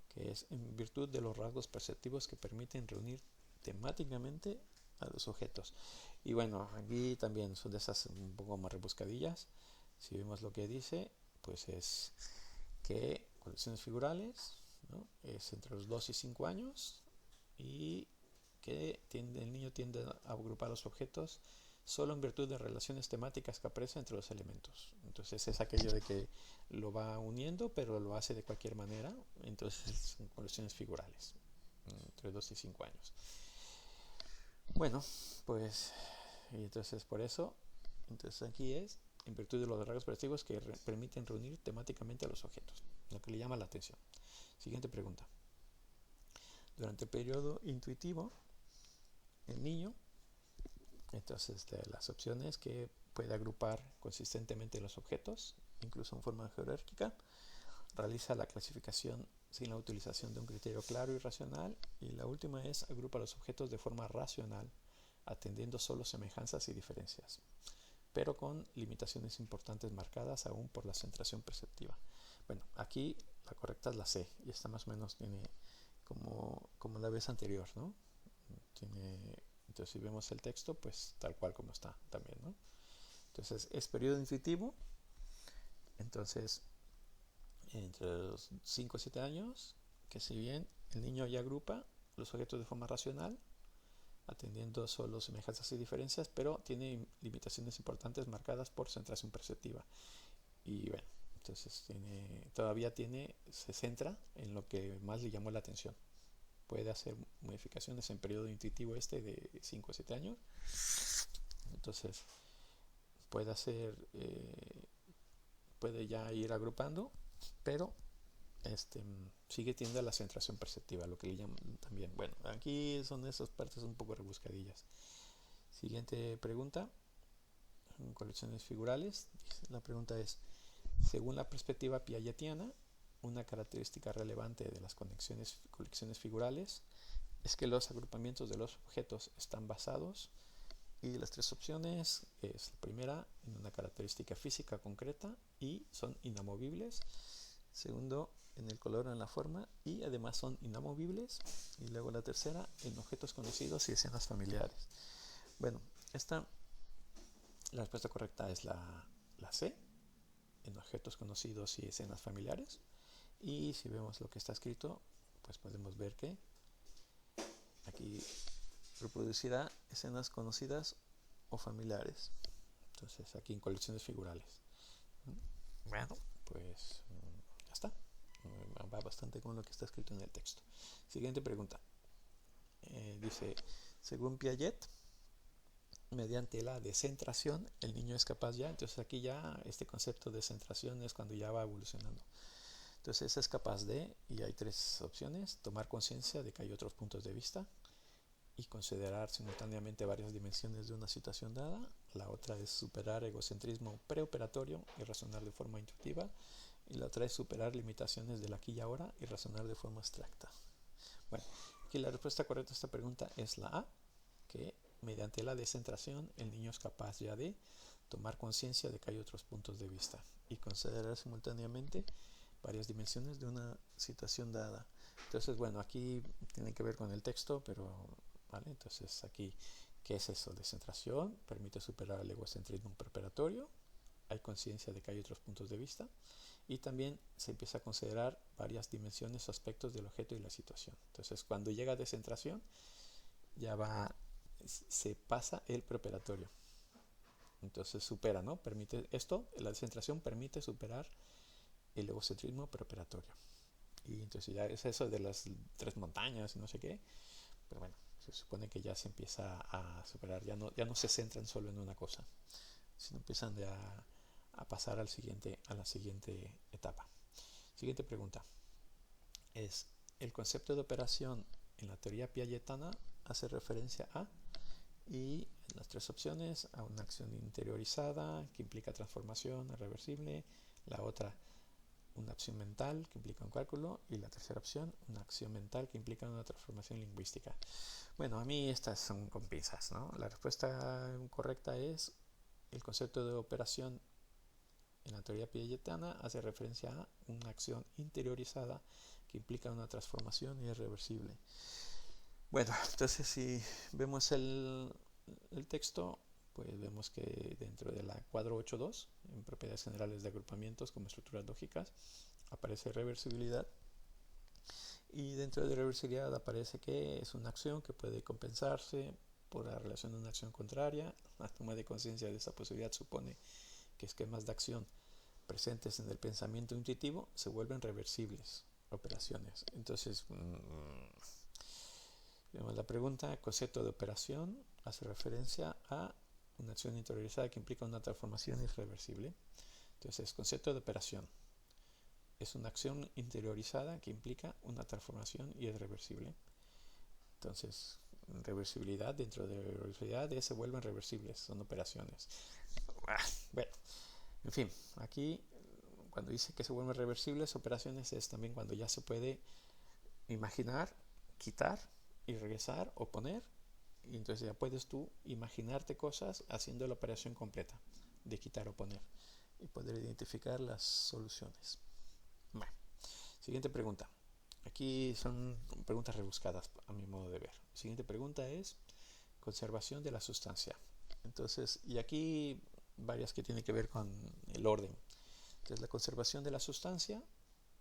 que es en virtud de los rasgos perceptivos que permiten reunir temáticamente a los objetos. Y bueno, aquí también son de esas un poco más rebuscadillas. Si vemos lo que dice, pues es que colecciones figurales, ¿no?, es entre los 2 y 5 años y que el niño tiende a agrupar los objetos solo en virtud de relaciones temáticas que aparecen entre los elementos. Entonces es aquello de que lo va uniendo, pero lo hace de cualquier manera. Entonces son colecciones figurales, entre 2 y 5 años. Bueno, pues entonces por eso, entonces aquí es en virtud de los rasgos perceptivos que permiten reunir temáticamente a los objetos, lo que le llama la atención. Siguiente pregunta. Durante el periodo intuitivo, el niño, entonces las opciones que puede agrupar consistentemente los objetos, incluso en forma jerárquica, realiza la clasificación sin la utilización de un criterio claro y racional, y la última es agrupa los objetos de forma racional, atendiendo solo semejanzas y diferencias, pero con limitaciones importantes marcadas aún por la centración perceptiva. Bueno, aquí la correcta es la C, y esta más o menos tiene como la vez anterior, ¿no? entonces si vemos el texto, pues tal cual como está también, ¿no? Entonces es periodo intuitivo. Entonces entre los 5 o 7 años, que si bien el niño ya agrupa los objetos de forma racional, atendiendo solo semejanzas y diferencias, pero tiene limitaciones importantes marcadas por centración perceptiva. Y bueno, entonces se centra en lo que más le llamó la atención. Puede hacer modificaciones en periodo intuitivo de 5 a 7 años. Entonces puede hacer, puede ya ir agrupando, pero sigue teniendo la centración perceptiva, lo que le llaman también. Bueno, aquí son esas partes un poco rebuscadillas. Siguiente pregunta, colecciones figurales. La pregunta es: según la perspectiva piagetiana, una característica relevante de las colecciones figurales es que los agrupamientos de los objetos están basados, y las 3 opciones es: la primera, en una característica física concreta y son inamovibles; segundo, en el color o en la forma y además son inamovibles; y luego la tercera, en objetos conocidos y escenas familiares. Bueno, la respuesta correcta es la C, en objetos conocidos y escenas familiares. Y si vemos lo que está escrito, pues podemos ver que aquí reproducirá escenas conocidas o familiares. Entonces aquí en colecciones figurales. Bueno, pues ya está. Va bastante con lo que está escrito en el texto. Siguiente pregunta. Dice: según Piaget, mediante la descentración el niño es capaz ya. Entonces aquí ya este concepto de centración es cuando ya va evolucionando. Entonces es capaz de, y hay 3 opciones: tomar conciencia de que hay otros puntos de vista y considerar simultáneamente varias dimensiones de una situación dada. La otra es superar egocentrismo preoperatorio y razonar de forma intuitiva. Y la otra es superar limitaciones del aquí y ahora y razonar de forma abstracta. Bueno, aquí la respuesta correcta a esta pregunta es la A, que mediante la descentración el niño es capaz ya de tomar conciencia de que hay otros puntos de vista y considerar simultáneamente varias dimensiones de una situación dada. Entonces, bueno, aquí tiene que ver con el texto, pero ¿vale? Entonces aquí, ¿qué es eso? Descentración permite superar el egocentrismo preparatorio, hay conciencia de que hay otros puntos de vista, y también se empieza a considerar varias dimensiones o aspectos del objeto y la situación. Entonces cuando llega a descentración se pasa el preparatorio. Entonces supera, ¿no? Permite esto, la descentración permite superar el egocentrismo preparatorio. Y entonces ya es eso de las 3 montañas y no sé qué. Pero bueno, se supone que ya se empieza a superar, ya no se centran solo en una cosa, sino empiezan a pasar a la siguiente etapa. Siguiente pregunta es: el concepto de operación en la teoría piagetana hace referencia a, y en las 3 opciones, a una acción interiorizada que implica transformación irreversible; la otra, una acción mental que implica un cálculo; y la tercera opción, una acción mental que implica una transformación lingüística. Bueno, a mí estas son con pinzas, ¿no? La respuesta correcta es: el concepto de operación en la teoría piagetana hace referencia a una acción interiorizada que implica una transformación irreversible. Bueno, entonces si vemos el texto, pues vemos que dentro de la cuadro 8.2, en propiedades generales de agrupamientos como estructuras lógicas, aparece reversibilidad. Y dentro de reversibilidad aparece que es una acción que puede compensarse por la relación de una acción contraria. La toma de conciencia de esa posibilidad supone que esquemas de acción presentes en el pensamiento intuitivo se vuelven reversibles operaciones. Entonces, vemos la pregunta: el concepto de operación hace referencia a una acción interiorizada que implica una transformación irreversible. Entonces, concepto de operación es una acción interiorizada que implica una transformación irreversible. Entonces, reversibilidad, dentro de reversibilidad se vuelven reversibles, son operaciones. Bueno, en fin, aquí cuando dice que se vuelven reversibles operaciones es también cuando ya se puede imaginar, quitar y regresar o poner, y entonces ya puedes tú imaginarte cosas haciendo la operación completa de quitar o poner y poder identificar las soluciones. Bueno, siguiente pregunta. Aquí son preguntas rebuscadas a mi modo de ver. Siguiente pregunta es: conservación de la sustancia. Entonces, y aquí varias que tienen que ver con el orden. Entonces, la conservación de la sustancia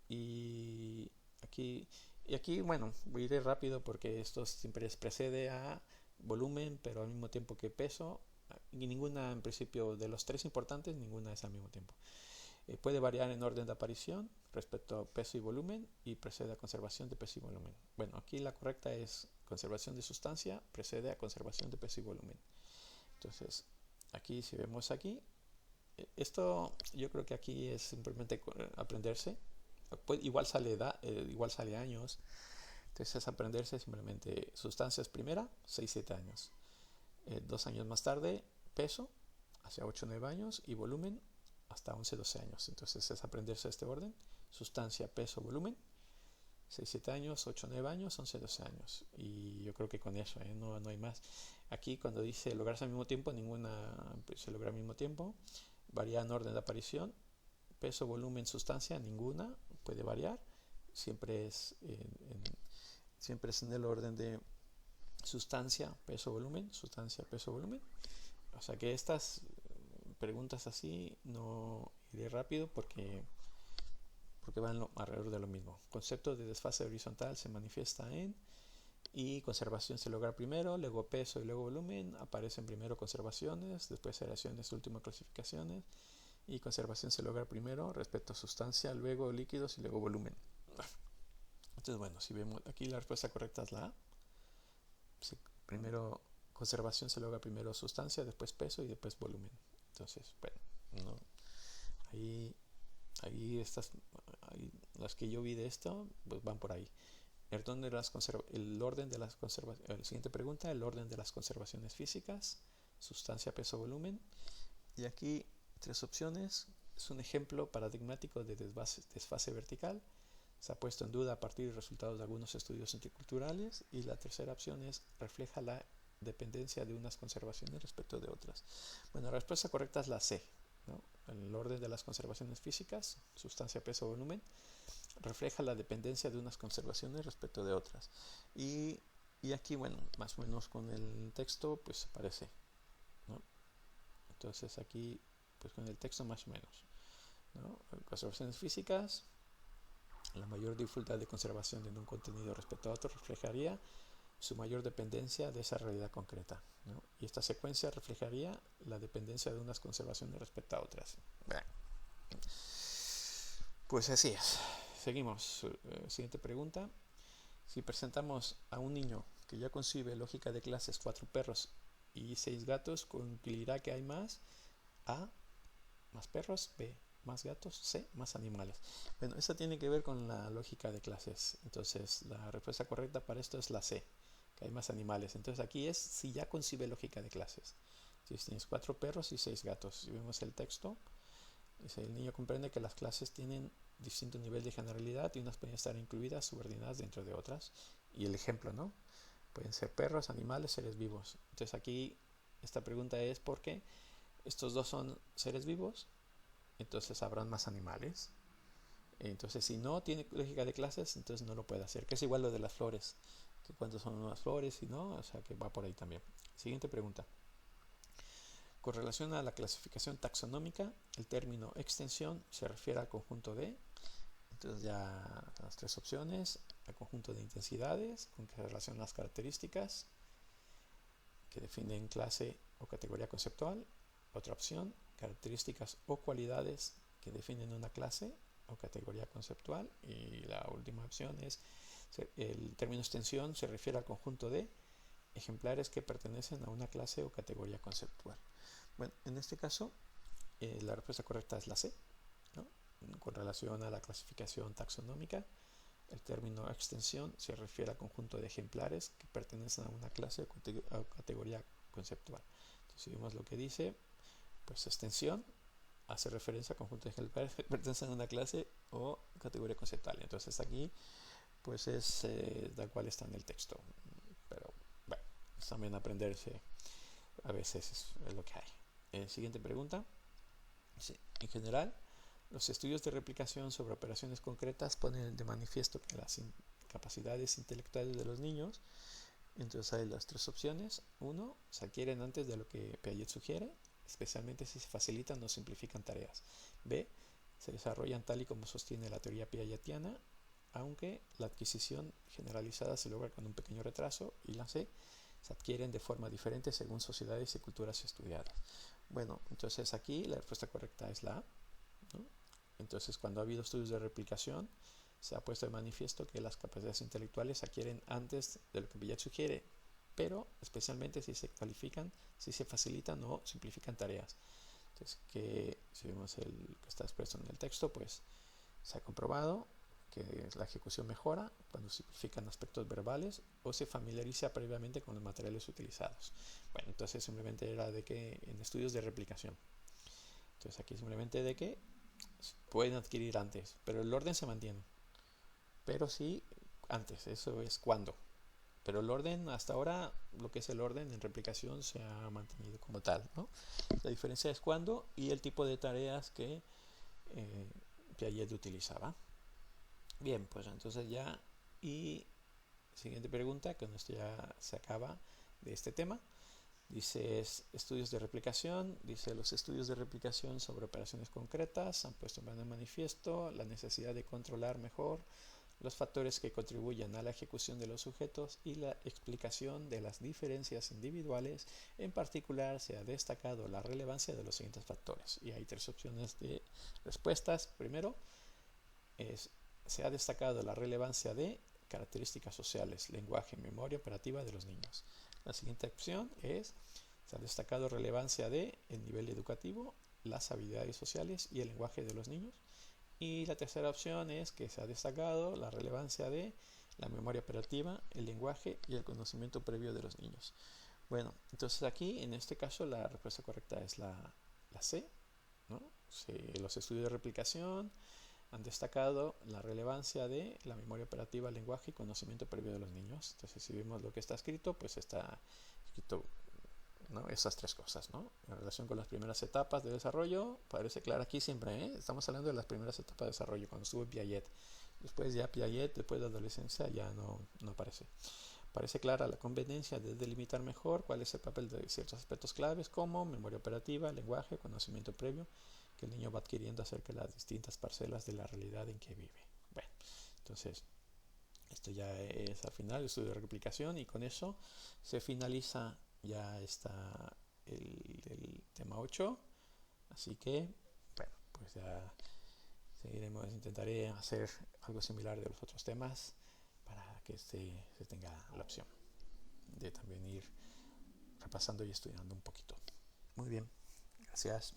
y aquí, bueno, iré rápido porque esto siempre precede a volumen, pero al mismo tiempo que peso, y ninguna, en principio, de los tres importantes, ninguna es al mismo tiempo. Puede variar en orden de aparición respecto a peso y volumen y precede a conservación de peso y volumen. Bueno, aquí la correcta es conservación de sustancia precede a conservación de peso y volumen. Entonces, aquí si vemos aquí, esto yo creo que aquí es simplemente aprenderse. Igual sale años. Entonces es aprenderse simplemente sustancias primera, 6-7 años. 2 años más tarde, peso, hacia 8-9 años, y volumen, hasta 11-12 años. Entonces es aprenderse este orden: sustancia, peso, volumen, 6-7 años, 8-9 años, 11-12 años. Y yo creo que con eso, no hay más. Aquí cuando dice lograrse al mismo tiempo, ninguna se logra al mismo tiempo. Varía en orden de aparición. Peso, volumen, sustancia, ninguna puede variar. Siempre es en el orden de sustancia, peso, volumen, sustancia, peso, volumen. O sea que estas preguntas así no iré rápido porque van alrededor de lo mismo. Concepto de desfase horizontal se manifiesta en, y conservación se logra primero, luego peso y luego volumen. Aparecen primero conservaciones, después aeraciones, últimas clasificaciones, y conservación se logra primero respecto a sustancia, luego líquidos y luego volumen. Entonces, bueno, si vemos aquí, la respuesta correcta es la A. Primero conservación se logra primero sustancia, después peso y después volumen. Entonces, bueno, no, ahí las que yo vi de esto pues van por ahí. El orden de las conservaciones. Siguiente pregunta: el orden de las conservaciones físicas, sustancia, peso, volumen. Y aquí 3 opciones. Es un ejemplo paradigmático de desfase vertical. Se ha puesto en duda a partir de resultados de algunos estudios interculturales. Y la tercera opción es: refleja la dependencia de unas conservaciones respecto de otras. Bueno, la respuesta correcta es la C, ¿no? El orden de las conservaciones físicas, sustancia, peso, volumen, refleja la dependencia de unas conservaciones respecto de otras. Y aquí, bueno, más o menos con el texto, pues se parece, ¿no? Entonces aquí, pues con el texto más o menos, ¿no? Conservaciones físicas: la mayor dificultad de conservación de un contenido respecto a otro reflejaría su mayor dependencia de esa realidad concreta, ¿no? Y esta secuencia reflejaría la dependencia de unas conservaciones respecto a otras. Pues así es. Seguimos. Siguiente pregunta: si presentamos a un niño que ya concibe lógica de clases 4 perros y 6 gatos, concluirá que hay más: A, más perros; B, más gatos; C, más animales. Bueno, eso tiene que ver con la lógica de clases. Entonces la respuesta correcta para esto es la C, que hay más animales. Entonces aquí es si ya concibe lógica de clases. Entonces tienes 4 perros y 6 gatos. Si vemos el texto, dice: el niño comprende que las clases tienen distinto nivel de generalidad y unas pueden estar incluidas, subordinadas dentro de otras. Y el ejemplo, ¿no? Pueden ser perros, animales, seres vivos. Entonces aquí esta pregunta es: ¿por qué estos dos son seres vivos? Entonces habrán más animales. Entonces si no tiene lógica de clases, entonces no lo puede hacer. Que es igual lo de las flores, que cuántas son unas flores y no, o sea que va por ahí también. Siguiente pregunta: con relación a la clasificación taxonómica, el término extensión se refiere al conjunto de. Entonces ya las 3 opciones: el conjunto de intensidades con que se relacionan las características que definen clase o categoría conceptual. Otra opción: características o cualidades que definen una clase o categoría conceptual. Y la última opción es: el término extensión se refiere al conjunto de ejemplares que pertenecen a una clase o categoría conceptual. Bueno, en este caso la respuesta correcta es la C, ¿no? Con relación a la clasificación taxonómica, el término extensión se refiere al conjunto de ejemplares que pertenecen a una clase o categoría conceptual. Entonces, si vemos lo que dice, pues extensión hace referencia al conjunto de ejemplares que pertenecen a una clase o categoría conceptual. Entonces aquí pues es tal cual está en el texto. Pero bueno, también aprenderse a veces es lo que hay. Siguiente pregunta. Sí, en general, los estudios de replicación sobre operaciones concretas ponen de manifiesto que las capacidades intelectuales de los niños Entonces hay las tres opciones. 1. Se adquieren antes de lo que Piaget sugiere, especialmente si se facilitan o simplifican tareas. B. Se desarrollan tal y como sostiene la teoría piagetiana, aunque la adquisición generalizada se logra con un pequeño retraso. Y la C. Se adquieren de forma diferente según sociedades y culturas estudiadas. Bueno, entonces aquí la respuesta correcta es la A, ¿no? Entonces, cuando ha habido estudios de replicación, se ha puesto de manifiesto que las capacidades intelectuales se adquieren antes de lo que Piaget sugiere, pero especialmente si se califican, si se facilitan o simplifican tareas. Entonces, que si vemos el que está expreso en el texto, pues se ha comprobado que la ejecución mejora cuando simplifican aspectos verbales o se familiariza previamente con los materiales utilizados. Bueno, entonces simplemente era de que en estudios de replicación. Entonces aquí simplemente de que pueden adquirir antes, pero el orden se mantiene. Pero sí antes, eso es cuando. Pero el orden, hasta ahora, lo que es el orden en replicación se ha mantenido como tal, ¿no? La diferencia es cuándo y el tipo de tareas que Piaget utilizaba. Bien, pues entonces ya, y siguiente pregunta, con esto ya se acaba de este tema. Dice estudios de replicación. Dice los estudios de replicación sobre operaciones concretas han puesto en manifiesto la necesidad de controlar mejor los factores que contribuyen a la ejecución de los sujetos y la explicación de las diferencias individuales. En particular, se ha destacado la relevancia de los siguientes factores. Y hay tres opciones de respuestas. Primero, se ha destacado la relevancia de características sociales, lenguaje, memoria operativa de los niños. La siguiente opción es: se ha destacado relevancia de el nivel educativo, las habilidades sociales y el lenguaje de los niños. Y la tercera opción es que se ha destacado la relevancia de la memoria operativa, el lenguaje y el conocimiento previo de los niños. Bueno, entonces aquí en este caso la respuesta correcta es la C, ¿no? Los estudios de replicación han destacado la relevancia de la memoria operativa, lenguaje y conocimiento previo de los niños. Entonces, si vemos lo que está escrito, pues está escrito, ¿no? Esas tres cosas, ¿no? En relación con las primeras etapas de desarrollo, parece claro aquí siempre, ¿eh? Estamos hablando de las primeras etapas de desarrollo, cuando estuvo Piaget. Después ya Piaget, después de la adolescencia, ya no aparece. Parece clara la conveniencia de delimitar mejor cuál es el papel de ciertos aspectos claves como memoria operativa, lenguaje, conocimiento previo que el niño va adquiriendo acerca de las distintas parcelas de la realidad en que vive. Bueno, entonces esto ya es al final el estudio de replicación y con eso se finaliza ya está el tema 8. Así que, bueno, pues ya seguiremos, intentaré hacer algo similar de los otros temas para que se tenga la opción de también ir repasando y estudiando un poquito. Muy bien, gracias.